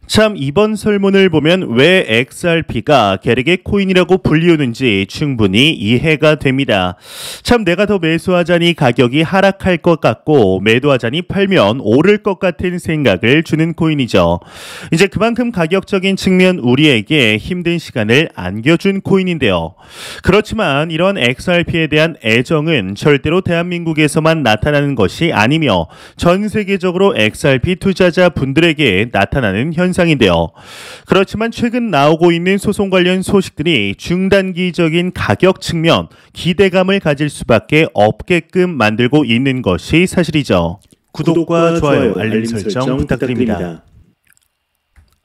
참 이번 설문을 보면 왜 XRP가 계륵의 코인이라고 불리우는지 충분히 이해가 됩니다. 참 내가 더 매수하자니 가격이 하락할 것 같고 매도하자니 팔면 오를 것 같은 생각을 주는 코인이죠. 이제 그만큼 가격적인 측면 우리에게 힘든 시간을 안겨준 코인인데요. 그렇지만 이런 XRP에 대한 애정은 절대로 대한민국에서만 나타나는 것이 아니며 전 세계적으로 XRP 투자자 분들에게 나타나는 현상인데요. 그렇지만 최근 나오고 있는 소송 관련 소식들이 중단기적인 가격 측면 기대감을 가질 수밖에 없게끔 만들고 있는 것이 사실이죠. 구독과 좋아요, 알림 설정 부탁드립니다.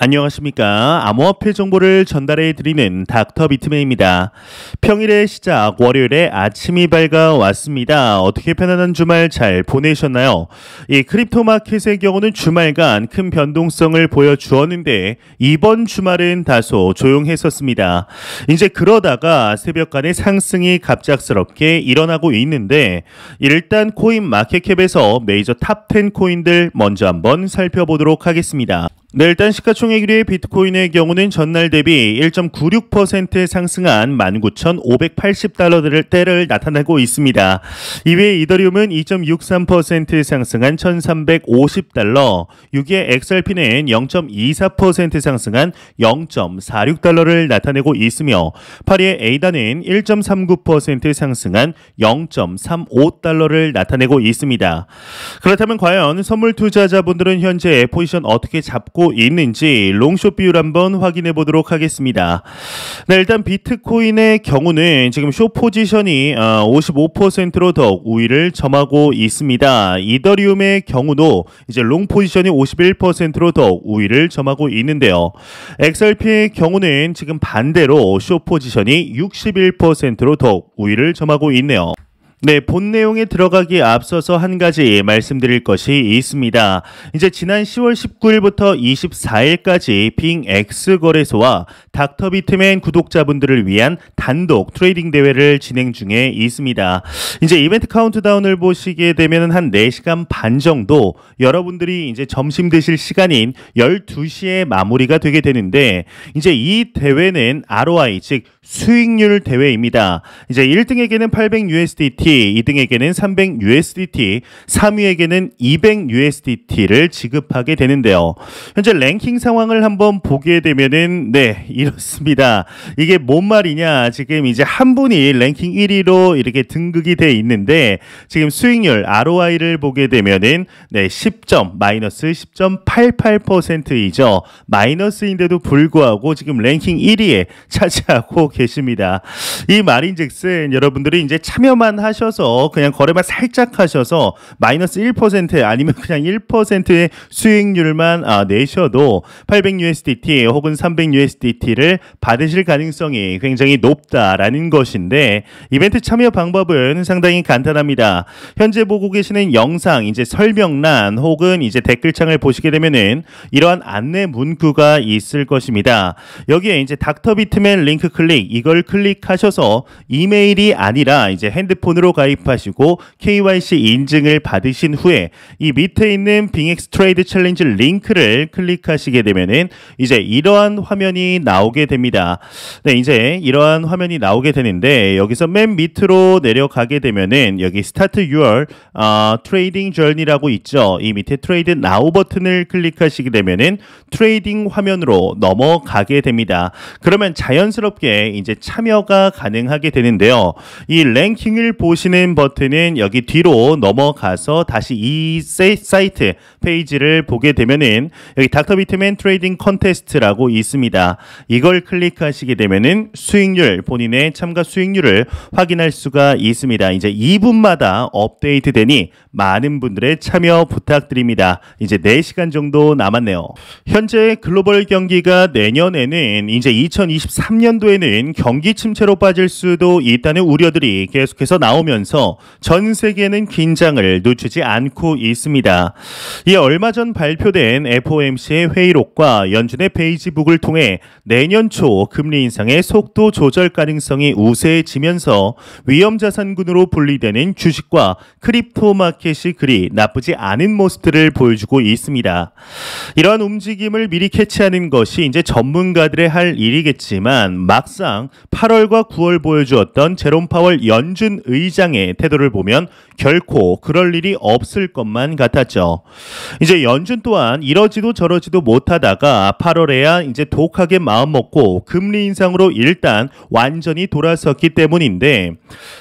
안녕하십니까. 암호화폐 정보를 전달해 드리는 닥터 비트맨입니다. 평일의 시작, 월요일에 아침이 밝아왔습니다. 어떻게 편안한 주말 잘 보내셨나요? 이 크립토 마켓의 경우는 주말간 큰 변동성을 보여주었는데 이번 주말은 다소 조용했었습니다. 이제 그러다가 새벽간의 상승이 갑작스럽게 일어나고 있는데 일단 코인 마켓캡에서 메이저 탑10 코인들 먼저 한번 살펴보도록 하겠습니다. 네, 일단 시가총액 1위의 비트코인의 경우는 전날 대비 1.96% 상승한 19,580달러대를 나타내고 있습니다. 이외에 이더리움은 2.63% 상승한 1,350달러, 6위의 XRP는 0.24% 상승한 0.46달러를 나타내고 있으며 8위의 에이다는 1.39% 상승한 0.35달러를 나타내고 있습니다. 그렇다면 과연 선물 투자자분들은 현재 포지션 어떻게 잡고 있는지 롱숏 비율 한번 확인해 보도록 하겠습니다. 네, 일단 비트코인의 경우는 지금 숏 포지션이 55%로 더욱 우위를 점하고 있습니다. 이더리움의 경우도 이제 롱 포지션이 51%로 더욱 우위를 점하고 있는데요. XRP의 경우는 지금 반대로 숏 포지션이 61%로 더욱 우위를 점하고 있네요. 네, 본 내용에 들어가기 앞서서 한 가지 말씀드릴 것이 있습니다. 이제 지난 10월 19일부터 24일까지 빙X 거래소와 닥터 비트맨 구독자분들을 위한 단독 트레이딩 대회를 진행 중에 있습니다. 이제 이벤트 카운트다운을 보시게 되면 한 4시간 반 정도 여러분들이 이제 점심 드실 시간인 12시에 마무리가 되게 되는데 이제 이 대회는 ROI 즉 수익률 대회입니다. 이제 1등에게는 800USDT, 2등에게는 300USDT, 3위에게는 200USDT를 지급하게 되는데요. 현재 랭킹 상황을 한번 보게 되면은 네, 이렇습니다. 이게 뭔 말이냐? 지금 이제 한 분이 랭킹 1위로 이렇게 등극이 돼 있는데 지금 수익률 ROI를 보게 되면은 네, 마이너스 10.88%이죠. 마이너스인데도 불구하고 지금 랭킹 1위에 차지하고 계십니다. 이 말인즉슨 여러분들이 이제 참여만 하셔서 그냥 거래만 살짝 하셔서 마이너스 1% 아니면 그냥 1%의 수익률만 내셔도 800USDT 혹은 300USDT를 받으실 가능성이 굉장히 높다라는 것인데 이벤트 참여 방법은 상당히 간단합니다. 현재 보고 계시는 영상 이제 설명란 혹은 이제 댓글창을 보시게 되면은 이러한 안내 문구가 있을 것입니다. 여기에 이제 닥터 비트맨 링크 클릭 이걸 클릭하셔서 이메일이 아니라 이제 핸드폰으로 가입하시고 KYC 인증을 받으신 후에 이 밑에 있는 빙X 트레이드 챌린지 링크를 클릭하시게 되면은 이제 이러한 화면이 나오게 됩니다. 네, 이제 이러한 화면이 나오게 되는데 여기서 맨 밑으로 내려가게 되면은 여기 Start Your Trading Journey라고 있죠. 이 밑에 트레이드 나우 버튼을 클릭하시게 되면은 트레이딩 화면으로 넘어가게 됩니다. 그러면 자연스럽게 이제 참여가 가능하게 되는데요. 이 랭킹을 보시는 버튼은 여기 뒤로 넘어가서 다시 이 사이트 페이지를 보게 되면은 여기 닥터 비트맨 트레이딩 컨테스트라고 있습니다. 이걸 클릭하시게 되면은 수익률, 본인의 참가 수익률을 확인할 수가 있습니다. 이제 2분마다 업데이트 되니 많은 분들의 참여 부탁드립니다. 이제 4시간 정도 남았네요. 현재 글로벌 경기가 내년에는 이제 2023년도에는 내년에는 경기 침체로 빠질 수도 있다는 우려들이 계속해서 나오면서 전 세계는 긴장을 늦추지 않고 있습니다. 이 얼마 전 발표된 FOMC의 회의록과 연준의 베이지북을 통해 내년 초 금리 인상의 속도 조절 가능성이 우세해지면서 위험자산군으로 분리되는 주식과 크립토 마켓이 그리 나쁘지 않은 모습들을 보여주고 있습니다. 이러한 움직임을 미리 캐치하는 것이 이제 전문가들의 할 일이겠지만 막상 8월과 9월 보여주었던 제롬 파월 연준 의장의 태도를 보면 결코 그럴 일이 없을 것만 같았죠. 이제 연준 또한 이러지도 저러지도 못하다가 8월에야 이제 독하게 마음 먹고 금리 인상으로 일단 완전히 돌아섰기 때문인데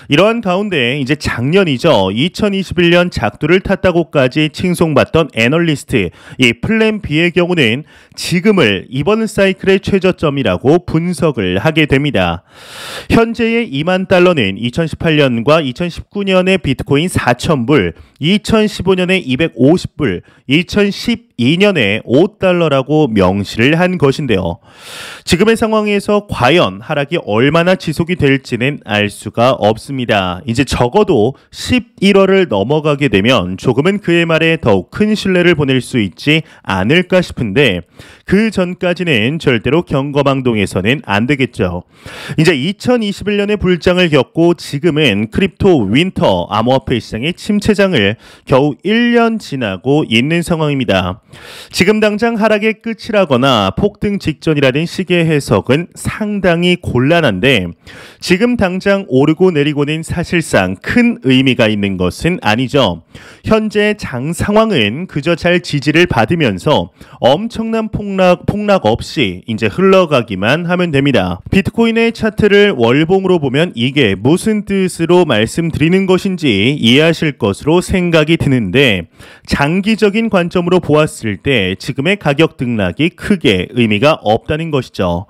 이러한 가운데 이제 작년이죠. 2021년 작두를 탔다고까지 칭송받던 애널리스트 이 플랜 B의 경우는 지금을 이번 사이클의 최저점이라고 분석을 하게 됩니다. 현재의 2만 달러는 2018년과 2019년의 비트코인 4,000불, 2015년에 250불, 2012년에 5달러라고 명시를 한 것인데요. 지금의 상황에서 과연 하락이 얼마나 지속이 될지는 알 수가 없습니다. 이제 적어도 11월을 넘어가게 되면 조금은 그의 말에 더욱 큰 신뢰를 보낼 수 있지 않을까 싶은데 그 전까지는 절대로 경거망동해서는 안 되겠죠. 이제 2021년에 불장을 겪고 지금은 크립토 윈터 암호화폐 시장의 침체장을 겨우 1년 지나고 있는 상황입니다. 지금 당장 하락의 끝이라거나 폭등 직전이라는 식의 해석은 상당히 곤란한데 지금 당장 오르고 내리고는 사실상 큰 의미가 있는 것은 아니죠. 현재 장 상황은 그저 잘 지지를 받으면서 엄청난 폭락 없이 이제 흘러가기만 하면 됩니다. 비트코인의 차트를 월봉으로 보면 이게 무슨 뜻으로 말씀드리는 것인지 이해하실 것으로 생각이 드는데 장기적인 관점으로 보았을 때 지금의 가격 등락이 크게 의미가 없다는 것이죠.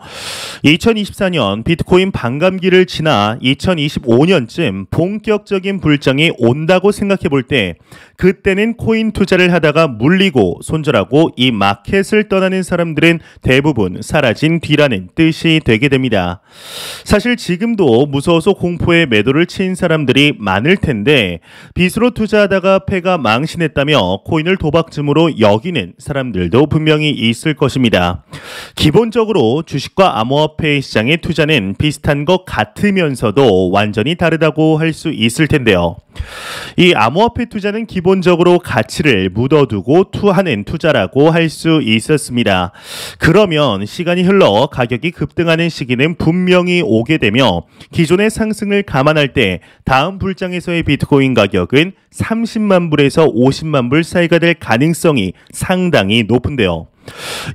2024년 비트코인 반감기를 지나 2025년쯤 본격적인 불장이 온다고 생각해 볼 때 그때는 코인 투자를 하다가 물리고 손절하고 이 마켓을 떠나는 사람들은 대부분 사라진 뒤라는 뜻이 되게 됩니다. 사실 지금도 무서워서 공포에 매도를 친 사람들이 많을 텐데 빚으로 투자하다가 패가 망신했다며 코인을 도박쯤으로 여기는 사람들도 분명히 있을 것입니다. 기본적으로 주식과 암호화폐 시장의 투자는 비슷한 것 같으면서도 완전히 다르다고 할 수 있을 텐데요. 이 암호화폐 투자는 기본적으로 가치를 묻어두고 하는 투자라고 할 수 있었습니다. 그러면 시간이 흘러 가격이 급등하는 시기는 분명히 오게 되며 기존의 상승을 감안할 때 다음 불장에서의 비트코인 가격은 30만 불에서 50만 불 사이가 될 가능성이 상당히 높은데요.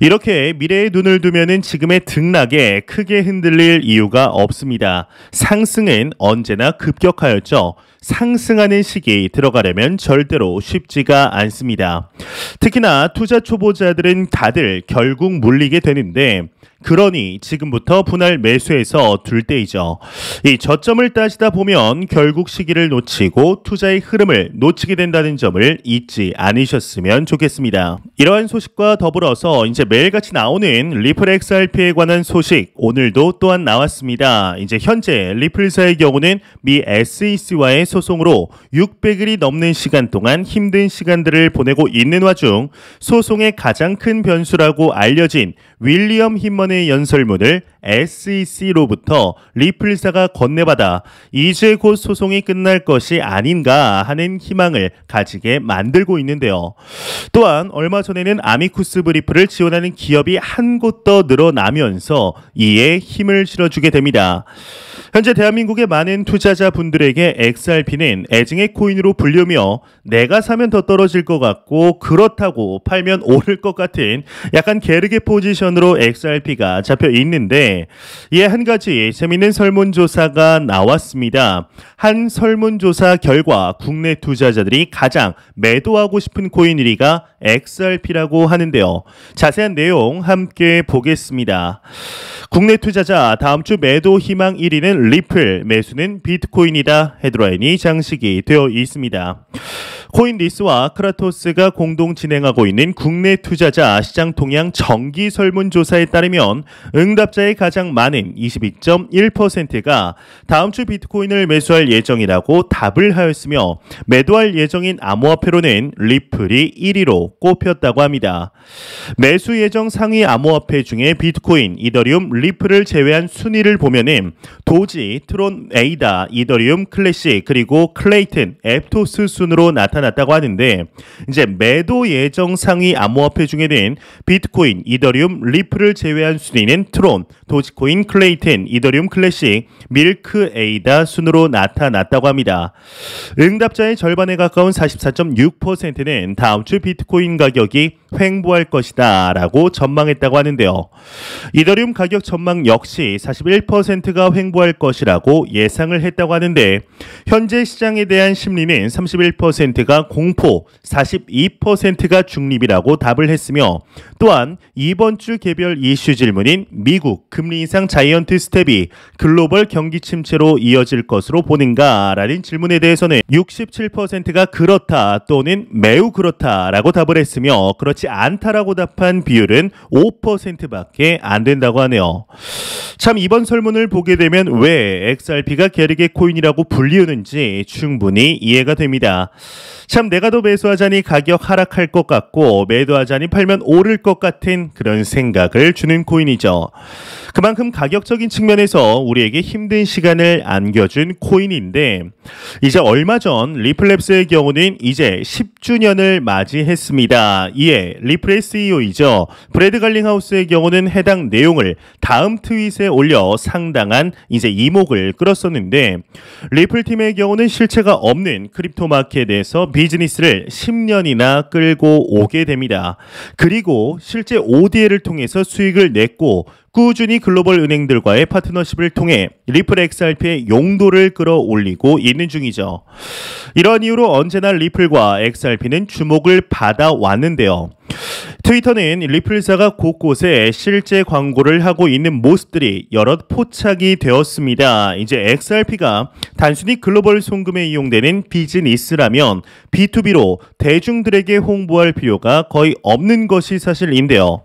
이렇게 미래에 눈을 두면은 지금의 등락에 크게 흔들릴 이유가 없습니다. 상승은 언제나 급격하였죠. 상승하는 시기 들어가려면 절대로 쉽지가 않습니다. 특히나 투자 초보자들은 다들 결국 물리게 되는데 그러니 지금부터 분할 매수해서 둘 때이죠. 이 저점을 따지다 보면 결국 시기를 놓치고 투자의 흐름을 놓치게 된다는 점을 잊지 않으셨으면 좋겠습니다. 이러한 소식과 더불어서 이제 매일같이 나오는 리플 XRP에 관한 소식 오늘도 또한 나왔습니다. 이제 현재 리플사의 경우는 미 SEC와의 소송으로 600일이 넘는 시간 동안 힘든 시간들을 보내고 있는 와중 소송의 가장 큰 변수라고 알려진 윌리엄 힘먼의 연설문을 SEC로부터 리플사가 건네받아 이제 곧 소송이 끝날 것이 아닌가 하는 희망을 가지게 만들고 있는데요. 또한 얼마 전에는 아미쿠스 브리프를 지원하는 기업이 한 곳 더 늘어나면서 이에 힘을 실어주게 됩니다. 현재 대한민국의 많은 투자자분들에게 XRP는 애증의 코인으로 불리며 내가 사면 더 떨어질 것 같고 그렇다고 팔면 오를 것 같은 약간 게르게 포지션으로 XRP가 잡혀 있는데 이에 한 가지 재미있는 설문조사가 나왔습니다. 한 설문조사 결과 국내 투자자들이 가장 매도하고 싶은 코인 1위가 XRP라고 하는데요. 자세한 내용 함께 보겠습니다. 국내 투자자 다음 주 매도 희망 1위는 리플, 매수는 비트코인이다. 헤드라인이 장식이 되어 있습니다. 코인리스와 크라토스가 공동 진행하고 있는 국내 투자자 시장 동향 정기 설문조사에 따르면 응답자의 가장 많은 22.1%가 다음 주 비트코인을 매수할 예정이라고 답을 하였으며 매도할 예정인 암호화폐로는 리플이 1위로 꼽혔다고 합니다. 매수 예정 상위 암호화폐 중에 비트코인, 이더리움, 리플을 제외한 순위를 보면은 도지, 트론, 에이다, 이더리움, 클래식, 그리고 클레이튼, 앱토스 순으로 나타났다고 하는데 이제 매도 예정 상위 암호화폐 중에는 비트코인, 이더리움, 리플을 제외한 순위는 트론, 도지코인, 클레이튼, 이더리움, 클래식, 밀크, 에이다 순으로 나타났다고 합니다. 응답자의 절반에 가까운 44.6%는 다음 주 비트코인 가격이 횡보할 것이다 라고 전망했다고 하는데요. 이더리움 가격 전망 역시 41%가 횡보할 것이라고 예상을 했다고 하는데 현재 시장에 대한 심리는 31%가 공포, 42%가 중립이라고 답을 했으며 또한 이번 주 개별 이슈 질문인 미국 금리 인상 자이언트 스텝이 글로벌 경기 침체로 이어질 것으로 보는가라는 질문에 대해서는 67%가 그렇다 또는 매우 그렇다라고 답을 했으며 그렇지 않다라고 답한 비율은 5%밖에 안 된다고 하네요. 참 이번 설문을 보게 되면 왜 XRP가 게르게 코인이라고 불리우는지 충분히 이해가 됩니다. 참 내가 더 매수하자니 가격 하락할 것 같고 매도하자니 팔면 오를 것 같은 그런 생각을 주는 코인이죠. 그만큼 가격적인 측면에서 우리에게 힘든 시간을 안겨준 코인인데 이제 얼마 전 리플랩스의 경우는 이제 10주년을 맞이했습니다. 이에 리플의 CEO이죠. 브래드 갈링하우스의 경우는 해당 내용을 다음 트윗에 올려 상당한 이제 이목을 끌었었는데 리플팀의 경우는 실체가 없는 크립토 마켓에서 비즈니스를 10년이나 끌고 오게 됩니다. 그리고 실제 ODA를 통해서 수익을 냈고 꾸준히 글로벌 은행들과의 파트너십을 통해 리플 XRP의 용도를 끌어올리고 있는 중이죠. 이런 이유로 언제나 리플과 XRP는 주목을 받아왔는데요. 트위터는 리플사가 곳곳에 실제 광고를 하고 있는 모습들이 여럿 포착이 되었습니다. 이제 XRP가 단순히 글로벌 송금에 이용되는 비즈니스라면 B2B로 대중들에게 홍보할 필요가 거의 없는 것이 사실인데요.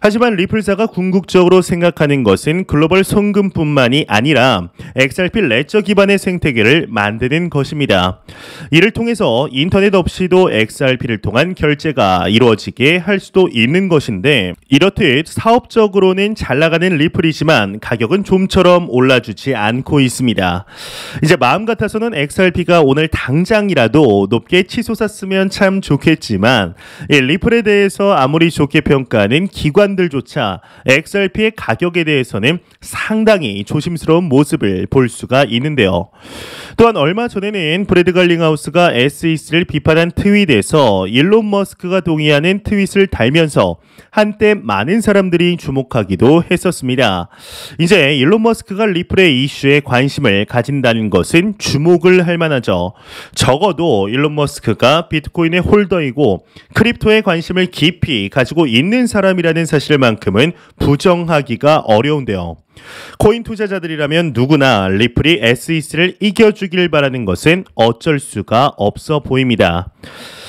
하지만 리플사가 궁극적으로 생각하는 것은 글로벌 송금뿐만이 아니라 XRP 레저 기반의 생태계를 만드는 것입니다. 이를 통해서 인터넷 없이도 XRP를 통한 결제가 이루어지게 할 수도 있는 것인데 이렇듯 사업적으로는 잘 나가는 리플이지만 가격은 좀처럼 올라주지 않고 있습니다. 이제 마음 같아서는 XRP가 오늘 당장이라도 높게 치솟았으면 참 좋겠지만 리플에 대해서 아무리 좋게 평가하는 기관들조차 XRP의 가격에 대해서는 상당히 조심스러운 모습을 볼 수가 있는데요. 또한 얼마 전에는 브래드 갈링하우스가 SEC를 비판한 트윗에서 일론 머스크가 동의하는 트윗을 달면서 한때 많은 사람들이 주목하기도 했었습니다. 이제 일론 머스크가 리플의 이슈에 관심을 가진다는 것은 주목을 할 만하죠. 적어도 일론 머스크가 비트코인의 홀더이고 크립토에 관심을 깊이 가지고 있는 사람이라는 사실만큼은 부정하기가 어려운데요. 코인 투자자들이라면 누구나 리플이 SEC를 이겨주길 바라는 것은 어쩔 수가 없어 보입니다.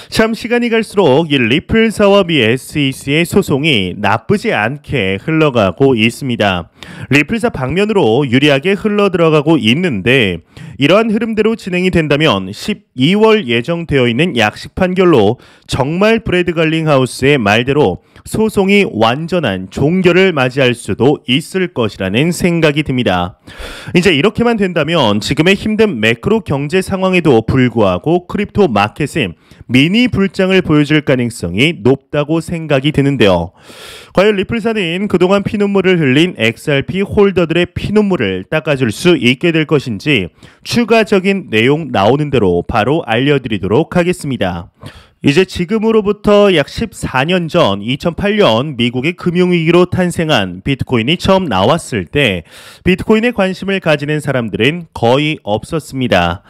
참 시간이 갈수록 이 리플사와 미 SEC의 소송이 나쁘지 않게 흘러가고 있습니다. 리플사 방면으로 유리하게 흘러들어가고 있는데 이러한 흐름대로 진행이 된다면 12월 예정되어 있는 약식 판결로 정말 브래드 갈링하우스의 말대로 소송이 완전한 종결을 맞이할 수도 있을 것이라는 생각이 듭니다. 이제 이렇게만 된다면 지금의 힘든 매크로 경제 상황에도 불구하고 크립토 마켓은 미니 불장을 보여줄 가능성이 높다고 생각이 드는데요. 과연 리플사는 그동안 피눈물을 흘린 XRP 홀더들의 피눈물을 닦아줄 수 있게 될 것인지 추가적인 내용 나오는 대로 바로 알려드리도록 하겠습니다. 이제 지금으로부터 약 14년 전 2008년 미국의 금융위기로 탄생한 비트코인이 처음 나왔을 때 비트코인에 관심을 가지는 사람들은 거의 없었습니다.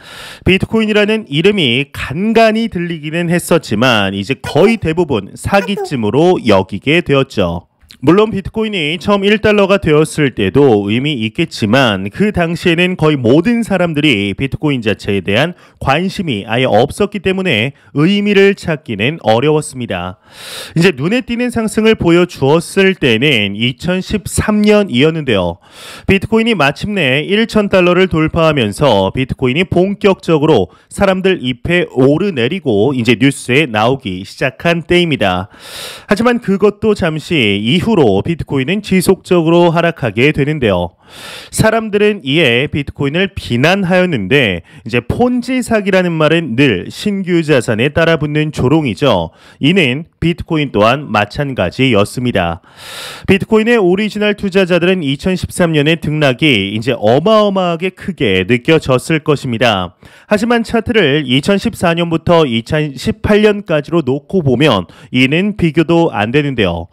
비트코인이라는 이름이 간간히 들리기는 했었지만 이제 거의 대부분 사기쯤으로 여기게 되었죠. 물론 비트코인이 처음 1달러가 되었을 때도 의미 있겠지만 그 당시에는 거의 모든 사람들이 비트코인 자체에 대한 관심이 아예 없었기 때문에 의미를 찾기는 어려웠습니다. 이제 눈에 띄는 상승을 보여주었을 때는 2013년이었는데요. 비트코인이 마침내 1,000달러를 돌파하면서 비트코인이 본격적으로 사람들 잎에 오르내리고 이제 뉴스에 나오기 시작한 때입니다. 하지만 그것도 잠시 이후로 비트코인은 지속적으로 하락하게 되는데요. 사람들은 이에 비트코인을 비난하였는데 이제 폰지 사기라는 말은 늘 신규 자산에 따라붙는 조롱이죠. 이는 비트코인 또한 마찬가지였습니다. 비트코인의 오리지널 투자자들은 2013년의 등락이 이제 어마어마하게 크게 느껴졌을 것입니다. 하지만 차트를 2014년부터 2018년까지로 놓고 보면 이는 비교도 안 되는데요.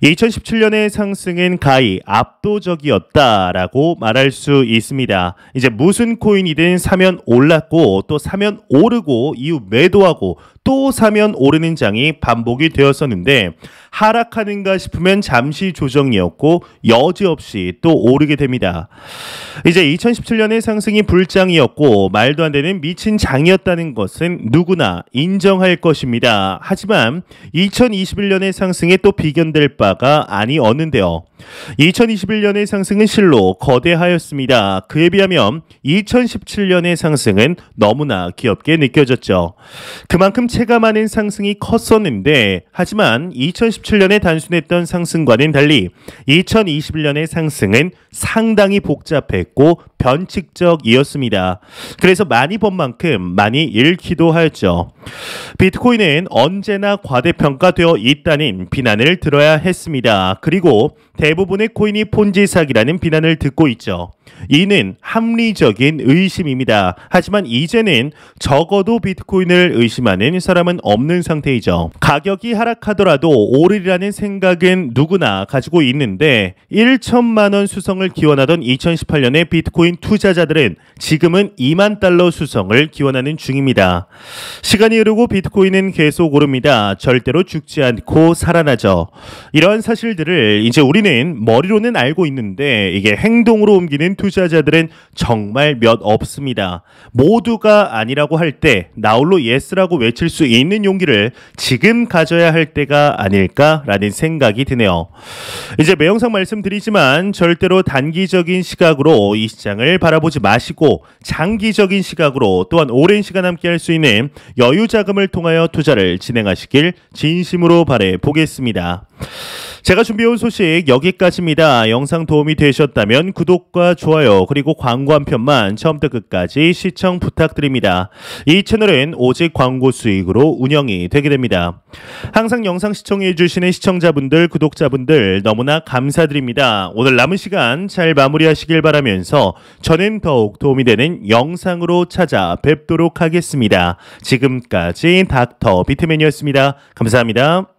2017년의 상승은 가히 압도적이었다라고 말할 수 있습니다. 이제 무슨 코인이든 사면 올랐고 또 사면 오르고 이후 매도하고 또 사면 오르는 장이 반복이 되었었는데 하락하는가 싶으면 잠시 조정이었고 여지없이 또 오르게 됩니다. 이제 2017년의 상승이 불장이었고 말도 안 되는 미친 장이었다는 것은 누구나 인정할 것입니다. 하지만 2021년의 상승에 또 비견될 바가 아니었는데요. 2021년의 상승은 실로 거대하였습니다. 그에 비하면 2017년의 상승은 너무나 귀엽게 느껴졌죠. 그만큼 체감하는 상승이 컸었는데 하지만 2017년에 단순했던 상승과는 달리 2021년의 상승은 상당히 복잡했고 변칙적이었습니다. 그래서 많이 번 만큼 많이 잃기도 하였죠. 비트코인은 언제나 과대평가되어 있다는 비난을 들어야 했습니다. 그리고 대부분의 코인이 폰지 사기라는 비난을 듣고 있죠. 이는 합리적인 의심입니다. 하지만 이제는 적어도 비트코인을 의심하는 사람은 없는 상태이죠. 가격이 하락하더라도 오르리라는 생각은 누구나 가지고 있는데 1천만 원 수성을 기원하던 2018년의 비트코인 투자자들은 지금은 2만 달러 수성을 기원하는 중입니다. 시간이 흐르고 비트코인은 계속 오릅니다. 절대로 죽지 않고 살아나죠. 이러한 사실들을 이제 우리는 머리로는 알고 있는데 이게 행동으로 옮기는 투자자들은 정말 몇 없습니다. 모두가 아니라고 할 때 나홀로 예스라고 외칠 수 있는 용기를 지금 가져야 할 때가 아닐까라는 생각이 드네요. 이제 매영상 말씀드리지만 절대로 단기적인 시각으로 이 시장을 바라보지 마시고 장기적인 시각으로 또한 오랜 시간 함께 할 수 있는 여유 자금을 통하여 투자를 진행하시길 진심으로 바라 보겠습니다. 제가 준비해온 소식 여기까지입니다. 영상 도움이 되셨다면 구독과 좋아요 그리고 광고 한 편만 처음부터 끝까지 시청 부탁드립니다. 이 채널은 오직 광고 수익으로 운영이 되게 됩니다. 항상 영상 시청해 주시는 시청자분들 구독자분들 너무나 감사드립니다. 오늘 남은 시간 잘 마무리하시길 바라면서 저는 더욱 도움이 되는 영상으로 찾아뵙도록 하겠습니다. 지금까지 닥터 비트맨이었습니다. 감사합니다.